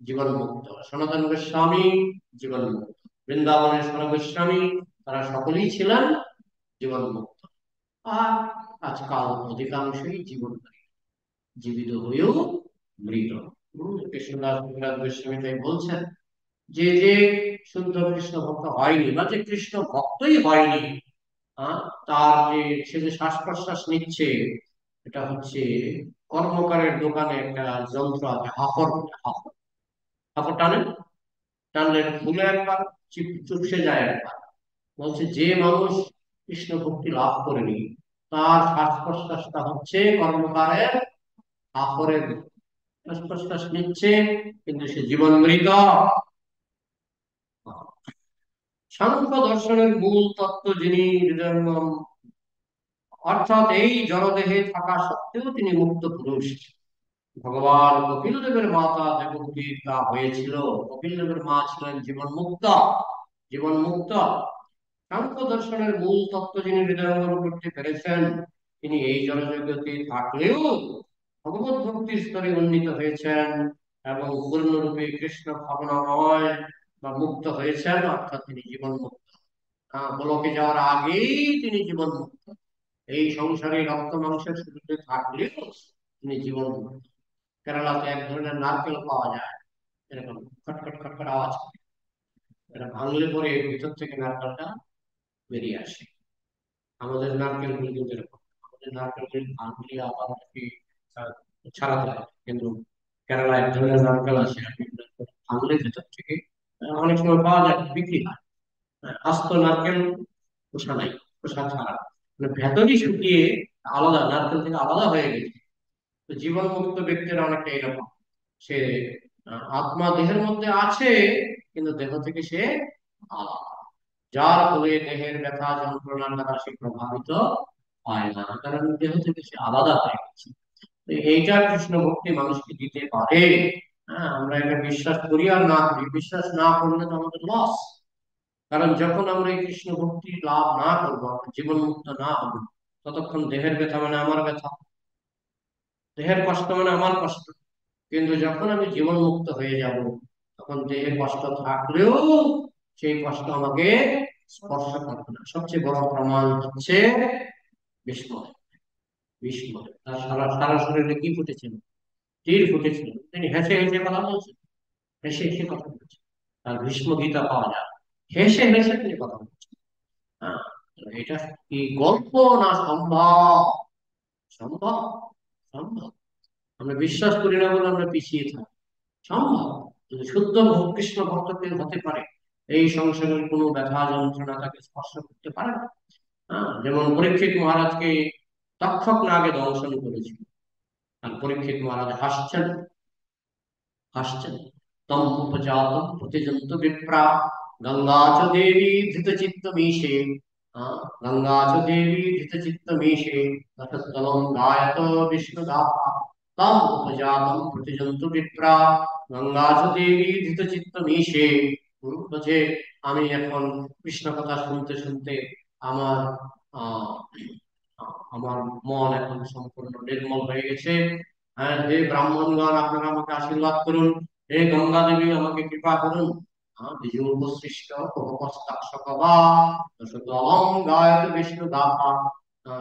A: জীবন মুক্ত, সনাতন গোস্বামী জীবন মুক্ত, বৃন্দাবনের সন গোস্বামী, তারা সকলেই ছিলেন জীবন মুক্ত। আর আজকাল অধিকাংশই জীবন মৃত, জীবিত হয়েও মৃত। কৃষ্ণদাস কবিরাজ গোস্বামী তাই বলছেন যে যে শুদ্ধ কৃষ্ণ ভক্ত হয়নি বা যে কৃষ্ণ ভক্তই হয়নি, তার যে সে যে শ্বাস প্রশ্বাস নিচ্ছে, এটা হচ্ছে কর্মকারের দোকানে একটা যন্ত্র আছে, হাফর, হাফর, হাফর টানে, টানলে ফুলে একবার চুপসে যায় একবার। বলছে যে মানুষ কৃষ্ণ ভক্তি লাভ করেনি তার শ্বাস প্রশ্বাসটা হচ্ছে কর্মকারের হাফরের, শ্বাস প্রশ্বাস নিচ্ছে কিন্তু সে জীবন মৃত। সাংখ্য দর্শনের মূল তত্ত্ব যিনি হৃদয়ঙ্গম, অর্থাৎ এই জড়দেহে থাকা সত্ত্বেও তিনি মুক্ত পুরুষ। ভগবান কপিল দেবের মাতা দেবকীর তা হয়েছিল, কপিল দেবের মা ছিলেন জীবন মুক্ত, জীবন মুক্ত। সাংখ্য দর্শনের মূল তত্ত্ব যিনি হৃদয়ঙ্গম করতে পেরেছেন, তিনি এই জড়জগতে থাকলেও ভগবত ভক্তির স্তরে উন্নীত হয়েছেন এবং পূর্ণরূপে কৃষ্ণ ভাবনাময় বা মুক্ত হয়েছেন, অর্থাৎ তিনি জীবন মুক্ত। গোলকে যাওয়ার আগেই তিনি জীবন মুক্ত। এই সংসারে রক্ত মাংসের শরীরে থাকলেও তিনি জীবন মুক্ত। কেরালাতে এক ধরনের নারকেল পাওয়া যায়, এরকম খটখট খটখট আওয়াজ করে। এটা ভাঙলে পরে ভিতর থেকে নারকেলটা বেরিয়ে আসে। আমাদের নারকেল গুলি কিন্তু এরকম, আমাদের নারকেল গুলি ভাঙলে আবার নাকি আহ, ছাড়াতে হয়, কিন্তু কেরালা এক ধরনের নারকেল আছে, আপনি ভাঙলে ভেতর থেকে অনেক সময় পাওয়া যায়, বিক্রি হয়। আস্ত নারকেল খোসা নাই, খোসা ছাড়া, মানে ভেতরই শুকিয়ে আলাদা, নারকেল থেকে আলাদা হয়ে গেছে। তো জীবন মুক্ত ব্যক্তিরা অনেকটা এরকম, সে আত্মা দেহের মধ্যে আছে, কিন্তু দেহ থেকে সে আলাদা, যার ফলে দেহের ব্যথা যন্ত্রণার দ্বারা সে প্রভাবিত হয় না, কারণ দেহ থেকে সে আলাদা হয়ে গেছে। তো এইটা কৃষ্ণ ভক্তি মানুষকে দিতে পারে। আমরা এটা বিশ্বাস করি আর না করি, বিশ্বাস না করলে তো আমাদের লস। কারণ যখন আমরা এই কৃষ্ণ ভক্তি লাভ না করবো, আমরা জীবন মুক্ত না হবো, ততক্ষণ দেহের ব্যথা মানে আমার ব্যথা, দেহের কষ্ট মানে আমার কষ্ট। কিন্তু যখন আমি জীবন মুক্ত হয়ে যাব, তখন দেহের কষ্ট থাকলেও সেই কষ্ট আমাকে স্পর্শ করবে না। সবচেয়ে বড় প্রমাণ হচ্ছে বিস্ময়। বিস্ময়, তার সারা সারা শরীরে কি ফুটেছিল? তীর ফুটেছিল, তিনি হেসে হেসে কথা বলছেন, হেসে হেসে কথা বলছেন। তার ভীষ্ম গীতা পাওয়া যায়, হেসে হেসে তিনি কথা বলছেন। হ্যাঁ, তো এটা কি গল্প না সম্ভব? সম্ভব, সম্ভব। আমরা বিশ্বাস করি না বলে আমরা পিছিয়ে থাকি। সম্ভব, যদি শুদ্ধ কৃষ্ণ ভক্ত কেউ হতে পারে, এই সংসারের কোনো ব্যথা যন্ত্রণা তাকে স্পর্শ করতে পারে না। যেমন পরীক্ষিত মহারাজকে তক্ষক নাগে দংশন করেছিল, আর পরীক্ষিত মহারাজ হাসছেন, হাসছেন। তম উপজাতম প্রতিজন্ত বিপ্রা, গঙ্গা চ দেবী ধৃতচিত্ত মিশে। গঙ্গা চ দেবী ধৃতচিত্ত মিশে, ততস্তলম গায়ত বিষ্ণুদাতা। তম উপজাতম প্রতিজন্ত বিপ্রা, গঙ্গা চ দেবী ধৃতচিত্ত মিশে। বলছে, আমি এখন কৃষ্ণ কথা শুনতে শুনতে আমার আহ আমার মন এখন সম্পূর্ণ নির্মল হয়ে গেছে। হ্যাঁ, হে ব্রাহ্মণগণ, আপনারা আমাকে আশীর্বাদ করুন। হে গঙ্গা দেবী, আমাকে কৃপা করুন। বিজুপসৃষ্ট উপপস্তাক্ষকবা দশদলং গায়ত বিষ্ণু দাতা।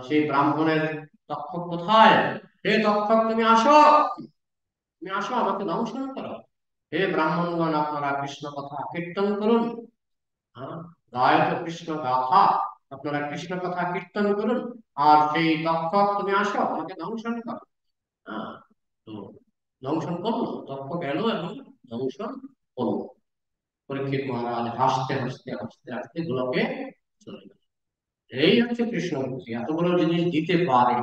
A: সেই ব্রাহ্মণের তক্ষক কোথায়? হে তক্ষক, তুমি আসো, তুমি আসো, আমাকে দংশন করো। হে ব্রাহ্মণগণ, আপনারা কৃষ্ণ কথা কীর্তন করুন। হ্যাঁ, গায়ত কৃষ্ণ গাথা, আপনারা কৃষ্ণ কথা কীর্তন করুন। আর সেই তক্ষক, তুমি আসো, আমাকে দংশন করো। হ্যাঁ, তো দংশন করলো, তক্ষক এলো এবং দংশন করলো। পরীক্ষিত মহারাজ হাসতে হাসতে হাসতে হাসতে গোলকে চলে গেল। এই হচ্ছে কৃষ্ণ ভক্তি, এত বড় জিনিস দিতে পারে,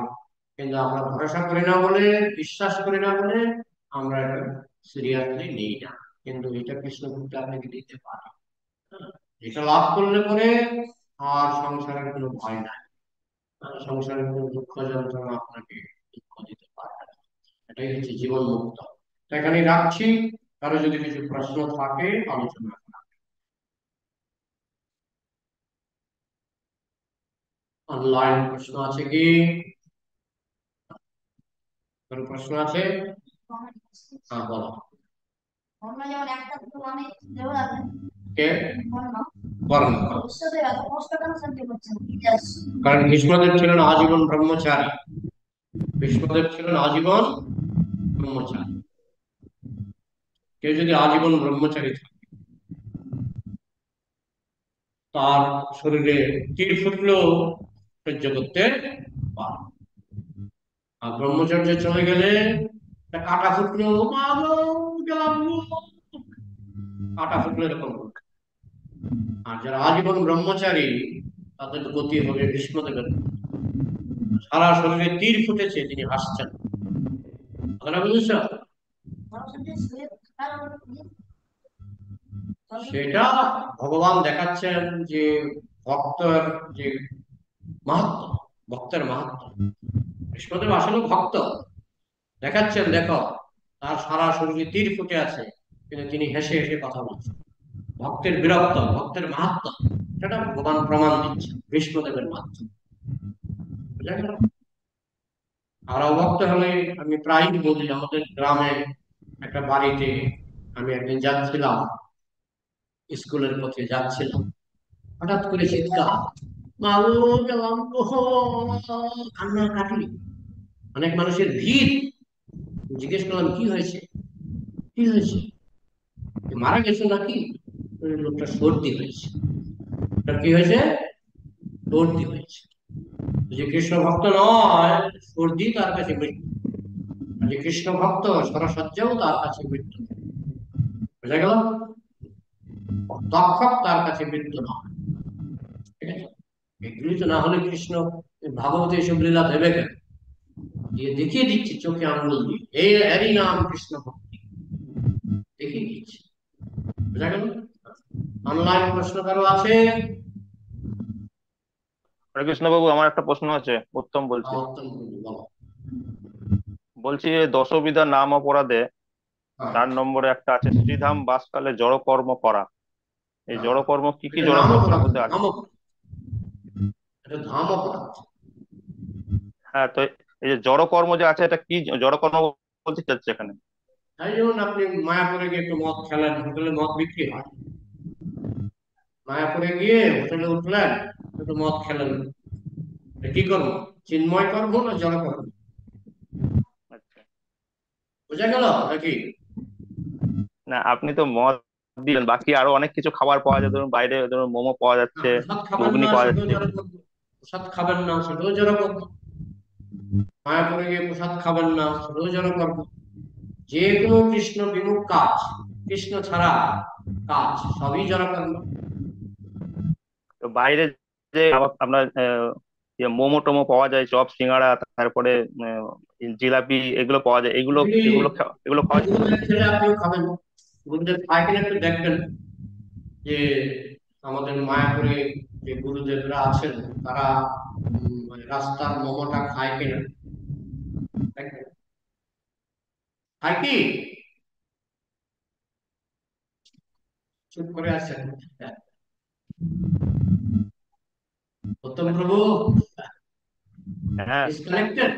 A: কিন্তু আমরা ভরসা করি না বলে, বিশ্বাস করি না বলে আমরা এটা সিরিয়াসলি নেই না। কিন্তু এটা কৃষ্ণ ভক্তি আপনাকে দিতে পারে। হ্যাঁ, এটা লাভ করলে পরে আর সংসারের কোনো ভয় নাই, সংসারের কোনো দুঃখ যন্ত্রণা আপনাকে দুঃখ দিতে পারবে না। এটাই হচ্ছে জীবন মুক্ত। তো এখানেই রাখছি, কারো যদি কিছু প্রশ্ন থাকে আলোচনা করা। অনলাইন প্রশ্ন আছে কি? কোনো প্রশ্ন আছে? হ্যাঁ, বলো। কে? বর্ণ। কারণ ভীষ্মদেব ছিলেন আজীবন ব্রহ্মচারী, ভীষ্মদেব ছিলেন আজীবন ব্রহ্মচারী। কেউ যদি আজীবন ব্রহ্মচারী থাকে, তার শরীরে তীর ফুটলেও সহ্য করতে পারে। আর ব্রহ্মচর্য চলে গেলে একটা কাটা ফুটলেও মা গো, গেলাম গো, কাটা ফুটলে এরকম হবে। আর যারা আজীবন ব্রহ্মচারী, তাদের গতি হবে ভীষ্মদেবের মতো। সারা শরীরে তীর ফুটেছে, তিনি হাসছেন। কথাটা বুঝেছ? সেটা ভগবান দেখাচ্ছেন যে ভক্তের যে মাহাত্ম, ভক্তের মাহাত্ম। ভীষ্মদেব আসলে ভক্ত, দেখাচ্ছেন দেখো, তার সারা শরীরে তীর ফুটে আছে, কিন্তু তিনি হেসে হেসে কথা বলছেন। ভক্তের বীরত্ব, ভক্তের মাহাত্ম, সেটা ভগবান প্রমাণ দিচ্ছেন ভীষ্মদেবের মাধ্যমে। বুঝা গেল? আর অভক্ত হলে আমি প্রায়ই বলি, আমাদের গ্রামে একটা বাড়িতে আমি একদিন যাচ্ছিলাম, স্কুলের পথে যাচ্ছিলাম, হঠাৎ করে চিৎকার, মা গো গেলাম গো, কান্না কাটলি। অনেক মানুষের ভিড়। জিজ্ঞেস করলাম কি হয়েছে, কি হয়েছে, মারা গেছো নাকি? লোকটা সর্দি হয়েছে। কি হয়েছে? সর্দি হয়েছে। যে কৃষ্ণ ভক্ত নয়, সর্দি তার কাছে মৃত্যু। যে কৃষ্ণ ভক্ত, সরসজ্জাও তার কাছে মৃত্যু। বুঝা গেল? তক্ষক তার কাছে মৃত্যু নয়। ঠিক আছে? এগুলি তো না হলে কৃষ্ণ ভাগবত এইসব লীলা দেবে কেন? দিয়ে দেখিয়ে দিচ্ছে চোখে আঙুল দিয়ে, এই এরই নাম কৃষ্ণ ভক্তি, দেখিয়ে দিচ্ছে। বুঝা গেল? অনলাইন প্রশ্ন কারো আছে?
B: হরে কৃষ্ণ বাবু, আমার একটা প্রশ্ন আছে। উত্তম বলছি।
A: উত্তম বলো।
B: বলছি যে দশবিধা নাম অপরাধে
A: হ্যাঁ,
B: 4 নম্বরে একটা আছে, শ্রীধাম বাসকালে জড়কর্ম করা। এই
A: হ্যাঁ,
B: জড়কর্ম কি কি
A: এটা নাম
B: জড়কর্মের
A: অপরাধ,
B: মধ্যে আছে?
A: নাম অপরাধ, এটা ধাম অপরাধ।
B: হ্যাঁ, তো এই যে জড়কর্ম যে আছে, এটা কি জড়কর্ম বলতে চাচ্ছে এখানে?
A: তাই যেমন আপনি মায়াপুরে গিয়ে একটু মদ খেলেন, হোটেলে মদ বিক্রি হয়, মায়াপুরে গিয়ে হোটেলে উঠলেন, একটু মদ খেলেন, এটা কি কর্ম? চিন্ময় কর্ম না জড় কর্ম?
B: আচ্ছা।
A: বোঝা গেল নাকি?
B: না, আপনি তো মদ দিলেন, বাকি আরো অনেক কিছু খাবার পাওয়া যায়, ধরুন বাইরে ধরুন মোমো পাওয়া
A: না,
B: যাচ্ছে,
A: প্রসাদ খাবেন
B: ঘুগনি
A: না
B: পাওয়া
A: সেটাও
B: যাচ্ছে।
A: জড় কর্ম। প্রসাদ খাবেন না সেটাও জড় কর্ম। মায়াপুরে গিয়ে প্রসাদ খাবেন না সেটাও জড় কর্ম। যে কোনো কৃষ্ণ বিমুখ কাজ, কৃষ্ণ ছাড়া কাজ, সবই জড় কর্ম।
B: তো বাইরে যে আপনার মোমো টোমো পাওয়া যায়, চপ সিঙ্গাড়া, তারপরে জিলাপি, এগুলো পাওয়া যায়, এগুলো
A: এগুলি
B: এগুলো এগুলো খাওয়া যায়?
A: গুরুদেব ছেলে আপনিও খাবেন। গুরুদেব খায় কিনা একটু দেখবেন, যে আমাদের মায়াপুরে যে গুরুদেবরা আছেন তারা মানে রাস্তার মোমোটা খায় কিনা দেখবেন। খায় কি? চুপ করে আছেন। উত্তম প্রভু
B: হ্যাঁ,
A: ডিসকানেক্টেড।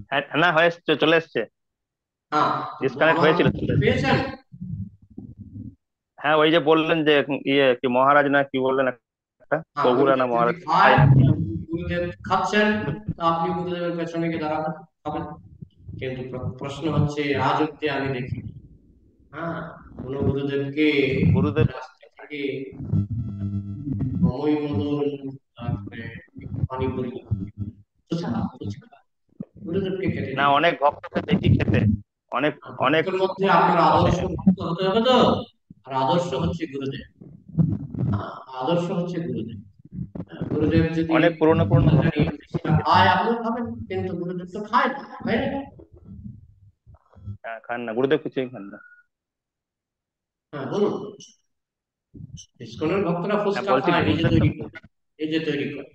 B: হ্যাঁ, না হয়ে চলে এসছে।
A: হ্যাঁ, তো
B: ডিসকানেক্ট
A: আমার
B: হয়েছিল, চলে
A: উত্তরটা
B: এসছে।
A: পেয়েছেন?
B: হ্যাঁ, ওই যে বললেন যে ইয়ে কি মহারাজ না কি বললেন একটা,
A: হ্যাঁ,
B: প্রভুরা না
A: গুরুদেব যদি
B: মহারাজ
A: খায়,
B: খায় নাকি?
A: গুরুদেব খাচ্ছেন, তা আপনি গুরুদেবের পেছনে গিয়ে দাঁড়াবেন, খাবেন। কিন্তু প্রশ্ন হচ্ছে আজ অব্দি আমি দেখি, হ্যাঁ, কোন গুরুদেবকে
B: গুরুদেব।
A: রাস্তা থেকে সময় মতন, তারপরে পানিপুরি, ফুচকা ফুচকা গুরুদেবকে খেতে
B: না,
A: দিই।
B: অনেক ভক্তকে দেখি খেতে। অনেক অনেক
A: ভক্তের মধ্যে আপনার আদর্শ ভক্ত হতে হবে তো। আর আদর্শ হচ্ছে গুরুদেব। আদর্শ হচ্ছে গুরুদেব। গুরুদেব যদি
B: অনেক পুরনো পুরনো ভক্ত।
A: ফুচকা খায় আপনিও খাবেন, কিন্তু গুরুদেব তো খায় না, তাই না?
B: হ্যাঁ, খান না, গুরুদেব কিছুই খান না।
A: হ্যাঁ বলুন। ইসকনের ভক্তরা
B: হ্যাঁ,
A: ফুচকা
B: বলছি
A: খায়, নিজে
B: গুরুদেব তো।
A: তৈরি করে, নিজে তৈরি করে,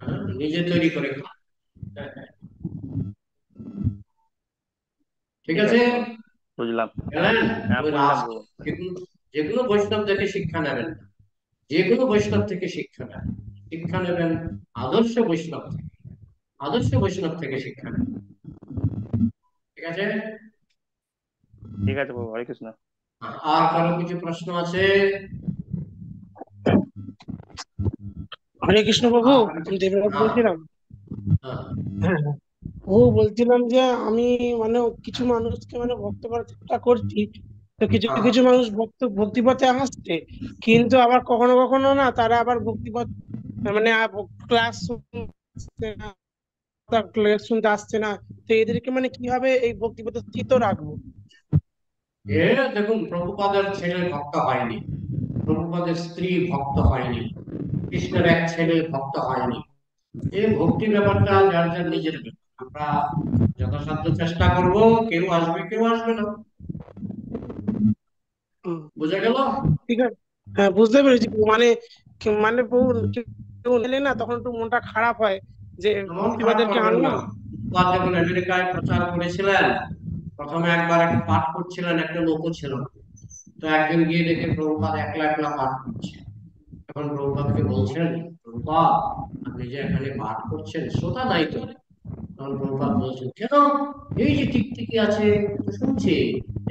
A: হ্যাঁ, নিজে তৈরি করে খায়। হ্যাঁ, হ্যাঁ। ঠিক
B: ঠিক
A: আছে,
B: আছে বাবু, বুঝলাম।
A: গেলেন?
B: হ্যাঁ,
A: ওই
B: বুঝলাম
A: রাস্তা,
B: বাবু।
A: যেগুলো যেগুলো বৈষ্ণব দেখে শিক্ষা নেবেন না, যে কোনো বৈষ্ণব থেকে শিক্ষা নেন, শিক্ষা নেবেন আদর্শ বৈষ্ণব থেকে, আদর্শ বৈষ্ণব থেকে শিক্ষা নেবেন। ঠিক আছে?
B: ঠিক আছে বাবু, হরে কৃষ্ণ।
A: আর কারো কিছু প্রশ্ন আছে?
C: হরে কৃষ্ণ প্রভু,
A: আর কারো
C: আমি
A: কিছু?
C: দেবরাজ
A: হ্যাঁ,
C: বলছিলাম।
A: হ্যাঁ,
C: হ্যাঁ, ও বলছিলাম যে আমি মানে কিছু মানুষকে মানে ভক্ত করার চেষ্টা করছি। তো কিছু
A: হ্যাঁ।
C: কিছু মানুষ ভক্তিপথে আসছে, কিন্তু আবার কখনো কখনো না তারা আবার ভক্তিপথ মানে ক্লাস শুনতে না, ক্লাস শুনতে আসছে না। তো এদেরকে মানে কিভাবে এই ভক্তিপথে স্থিত রাখবো?
A: এ দেখুন, প্রভুপাদের ছেলে ভক্ত হয়নি, প্রভুপাদের স্ত্রী ভক্ত হয়নি, কৃষ্ণের এক ছেলে ভক্ত হয়নি। এই ভক্তি ব্যাপারটা যার যার নিজের ব্যাপার। আমরা যথাসাধ্য চেষ্টা করব, কেউ আসবে কেউ আসবে না।
C: হুম,
A: বুঝা গেল?
C: ঠিক আছে। হ্যাঁ, বুঝতে পেরেছি। মানে মানে বহু কেউ এলে না তখন একটু মনটা খারাপ হয় যে
A: মন খারাপ
C: ভক্তিবাদেরকে
A: করবেন না।
C: আনলাম।
A: প্রভুপাদ যখন আমেরিকায় প্রচার করেছিলেন, প্রথমে একবার একটা পাঠ করছিলেন, একটা লোকও ছিল না। তো একদিন গিয়ে দেখে প্রভুপাদ একলা একলা পাঠ করছে। তখন প্রভুপাদকে বলছেন, প্রভুপাদ আপনি যে এখানে পাঠ করছেন, শ্রোতা নাই তো। তখন প্রভুপাদ বলছেন, কেন? এই যে টিকটিকি আছে, তো শুনছি।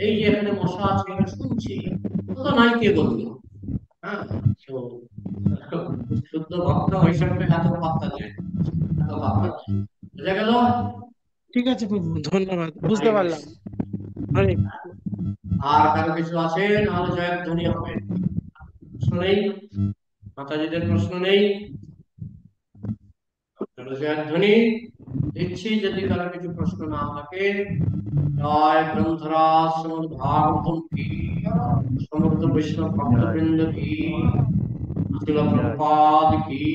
A: এই যে এখানে মশা আছে, এটা শুনছি। তো নাই কে বললো। হ্যাঁ, তো শুদ্ধ ভক্ত হিসাবে এত পাত্তা দেয়, এত পাত্তা দেয়। বুঝা গেল?
C: ঠিক আছে প্রভু, ধন্যবাদ, বুঝতে
A: হরে
C: পারলাম।
A: কৃষ্ণ।
C: হরে
A: আর কারো কিছু আছে? নাহলে জয়ধ্বনি হবে। প্রশ্ন নেই? মাতাজিদের প্রশ্ন নেই? তাহলে জয়ধ্বনি দিচ্ছি, যদি কারো কিছু প্রশ্ন না থাকে। জয় গ্রন্থরাজ শ্রীমদ্ ভাগবতম কি, সমগ্র বৈষ্ণব ভক্তবৃন্দ কি, শ্রীল প্রভুপাদ কি।